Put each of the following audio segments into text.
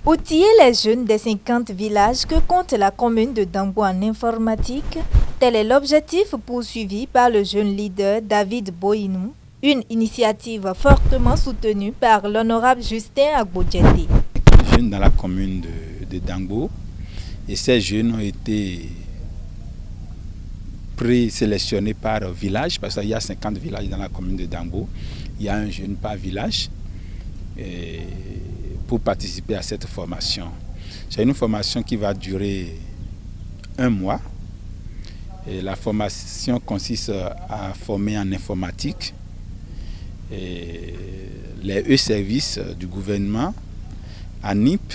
Outiller les jeunes des 50 villages que compte la commune de Dangbo en informatique, tel est l'objectif poursuivi par le jeune leader David Boinou, une initiative fortement soutenue par l'honorable Justin Agbodjete. Jeunes dans la commune de Dangbo, et ces jeunes ont été présélectionnés par village, parce qu'il y a 50 villages dans la commune de Dangbo. Il y a un jeune par village pour participer à cette formation. C'est une formation qui va durer 1 mois. Et la formation consiste à former en informatique les e-services du gouvernement, ANIP,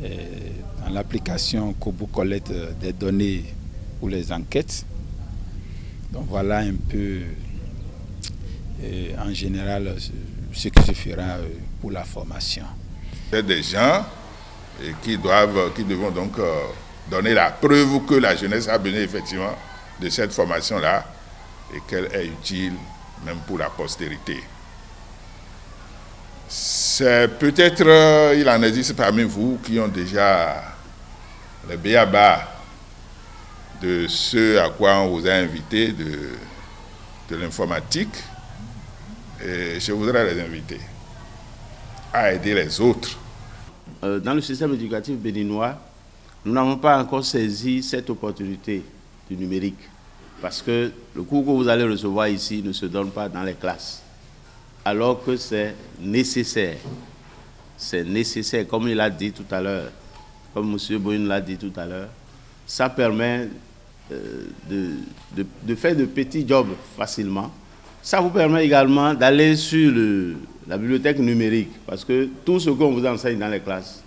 dans l'application Kobo collecte des données pour les enquêtes. Donc voilà un peu en général ce qui se fera pour la formation. C'est des gens qui devront donc donner la preuve que la jeunesse a besoin effectivement de cette formation-là et qu'elle est utile même pour la postérité. C'est peut-être, il en existe parmi vous qui ont déjà le b.a.-ba de ce à quoi on vous a invité de l'informatique. Et je voudrais les inviter à aider les autres. Dans le système éducatif béninois, nous n'avons pas encore saisi cette opportunité du numérique parce que le cours que vous allez recevoir ici ne se donne pas dans les classes, alors que c'est nécessaire. C'est nécessaire, comme il a dit tout à l'heure, comme M. Boinou l'a dit tout à l'heure, ça permet de faire de petits jobs facilement. Ça vous permet également d'aller sur la bibliothèque numérique, parce que tout ce qu'on vous enseigne dans les classes,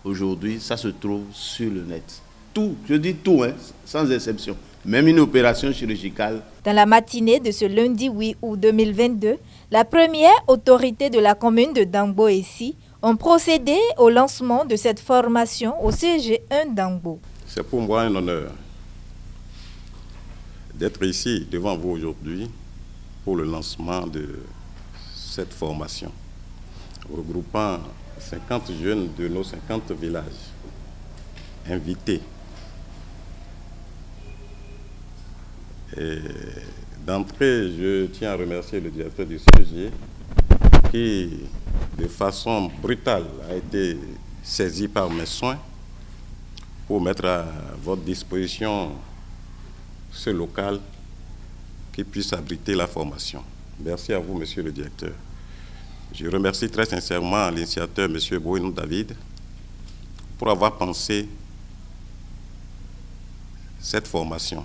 aujourd'hui, ça se trouve sur le net. Tout, je dis tout, sans exception. Même une opération chirurgicale. Dans la matinée de ce lundi 8 août 2022, la première autorité de la commune de Dangbo ici ont procédé au lancement de cette formation au CG1 Dangbo. C'est pour moi un honneur d'être ici devant vous aujourd'hui pour le lancement de cette formation, regroupant 50 jeunes de nos 50 villages invités. Et d'entrée, je tiens à remercier le directeur du CEG qui, de façon brutale, a été saisi par mes soins pour mettre à votre disposition ce local qui puisse abriter la formation. Merci à vous, monsieur le directeur. Je remercie très sincèrement l'initiateur, monsieur Boinou David, pour avoir pensé cette formation.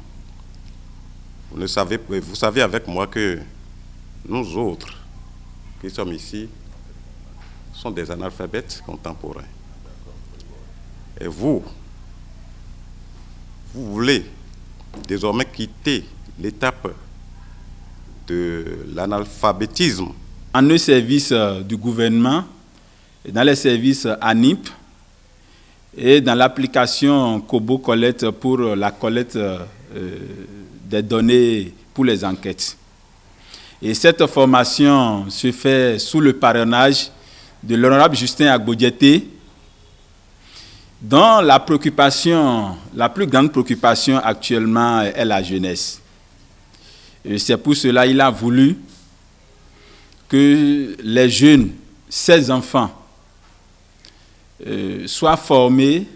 Vous savez avec moi que nous autres qui sommes ici sont des analphabètes contemporains. Et vous voulez désormais quitter l'étape de l'analphabétisme. En nos services du gouvernement, dans les services ANIP et dans l'application Kobo collecte pour la collecte des données pour les enquêtes. Et cette formation se fait sous le parrainage de l'honorable Justin Agbodjete, dont la plus grande préoccupation actuellement est la jeunesse. Et c'est pour cela qu'il a voulu que les jeunes, ces enfants, soient formés,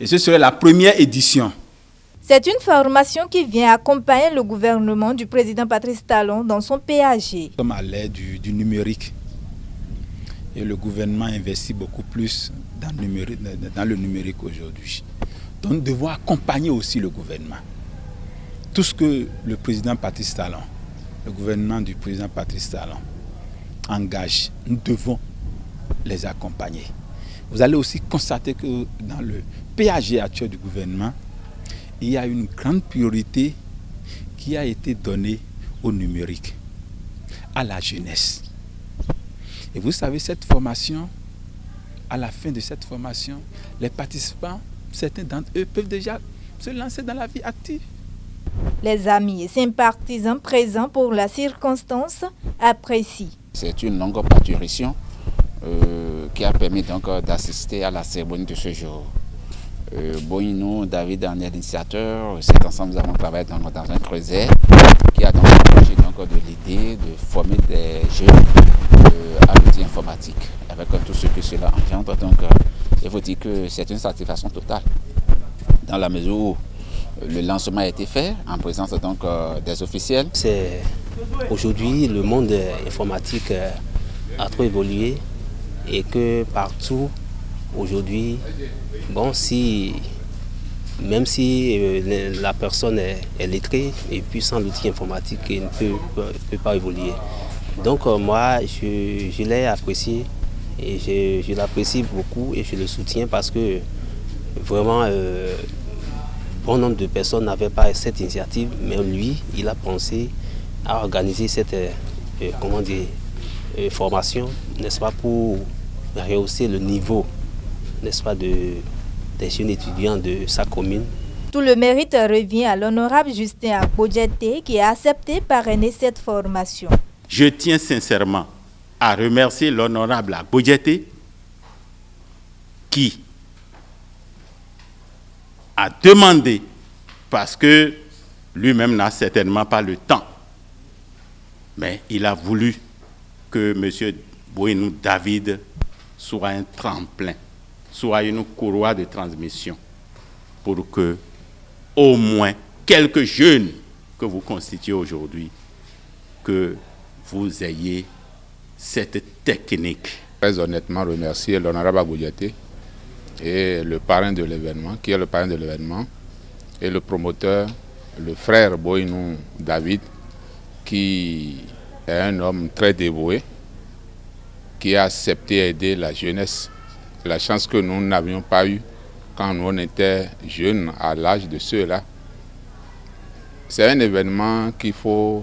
et ce serait la première édition. C'est une formation qui vient accompagner le gouvernement du président Patrice Talon dans son PAG. Nous sommes à l'ère du numérique et le gouvernement investit beaucoup plus dans le numérique aujourd'hui. Donc nous devons accompagner aussi le gouvernement. Tout ce que le président Patrice Talon, le gouvernement du président Patrice Talon engage, nous devons les accompagner. Vous allez aussi constater que dans le PAG actuel du gouvernement, il y a une grande priorité qui a été donnée au numérique, à la jeunesse. Et vous savez, cette formation, à la fin de cette formation, les participants, certains d'entre eux peuvent déjà se lancer dans la vie active. Les amis et sympathisants présents pour la circonstance apprécient. C'est une longue parturition qui a permis donc d'assister à la cérémonie de ce jour. Boinou, David en est l'initiateur. C'est ensemble nous avons travaillé dans un creuset qui a donc approché de l'idée de former des jeunes à l'outil informatique avec tout ce que cela engendre. Donc il faut dire que c'est une satisfaction totale dans la mesure où le lancement a été fait en présence donc des officiels. Aujourd'hui, le monde informatique a trop évolué et que partout aujourd'hui, même si la personne est lettrée et puis sans l'outil informatique, il ne peut pas évoluer. Donc moi, je l'ai apprécié et je l'apprécie beaucoup et je le soutiens parce que vraiment, bon nombre de personnes n'avaient pas cette initiative, mais lui, il a pensé à organiser cette formation, n'est-ce pas, pour rehausser le niveau, n'est-ce pas, des jeunes étudiants de sa commune. Tout le mérite revient à l'honorable Justin Akbodjeté qui a accepté parrainer cette formation. Je tiens sincèrement à remercier l'honorable Akbodjeté qui a demandé, parce que lui-même n'a certainement pas le temps, mais il a voulu que M. Boinou David soit un tremplin, soit une courroie de transmission pour que au moins quelques jeunes que vous constituez aujourd'hui, que vous ayez cette technique. Très honnêtement remercier l'honorable Akbodjeté et le parrain de l'événement, qui est le parrain de l'événement, et le promoteur, le frère Boinou David, qui est un homme très dévoué, qui a accepté aider la jeunesse. La chance que nous n'avions pas eue quand nous on était jeunes à l'âge de ceux-là. C'est un événement qu'il faut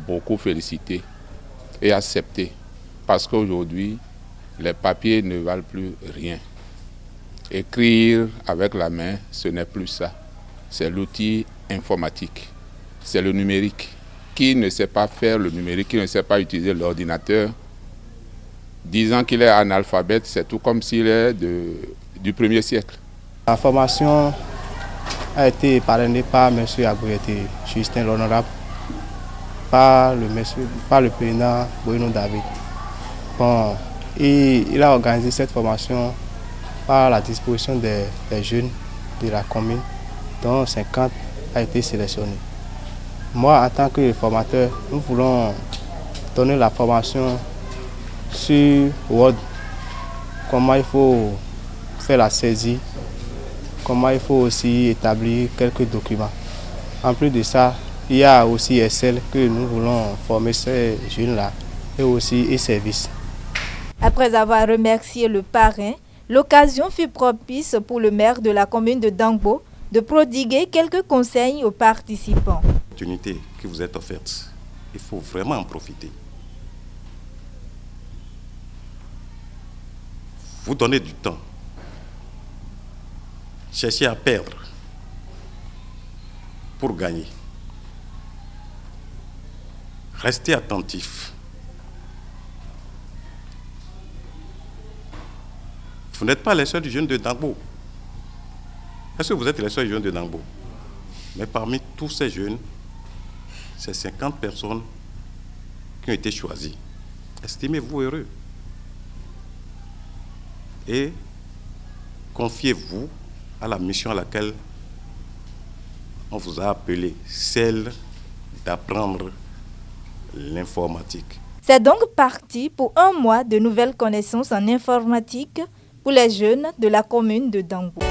beaucoup féliciter et accepter, parce qu'aujourd'hui, les papiers ne valent plus rien. Écrire avec la main, ce n'est plus ça. C'est l'outil informatique, c'est le numérique. Qui ne sait pas faire le numérique, qui ne sait pas utiliser l'ordinateur, disant qu'il est analphabète, c'est tout comme s'il est du 1er siècle. La formation a été parrainée par M. Akbodjeté, Justin l'honorable, par le président Boinou David. Bon, il a organisé cette formation par la disposition des jeunes de la commune, dont 50 a été sélectionnés. Moi, en tant que formateur, nous voulons donner la formation sur Word, comment il faut faire la saisie, comment il faut aussi établir quelques documents. En plus de ça, il y a aussi Excel que nous voulons former ces jeunes-là et aussi e-service. Après avoir remercié le parrain, l'occasion fut propice pour le maire de la commune de Dangbo de prodiguer quelques conseils aux participants. L'opportunité qui vous est offerte, il faut vraiment en profiter. Vous donnez du temps. Cherchez à perdre pour gagner. Restez attentifs. Vous n'êtes pas les seuls jeunes de Dangbo. Est-ce que vous êtes les seuls jeunes de Dangbo? Mais parmi tous ces jeunes, c'est 50 personnes qui ont été choisies. Estimez-vous heureux. Et confiez-vous à la mission à laquelle on vous a appelé, celle d'apprendre l'informatique. C'est donc parti pour un mois de nouvelles connaissances en informatique pour les jeunes de la commune de Dangbo.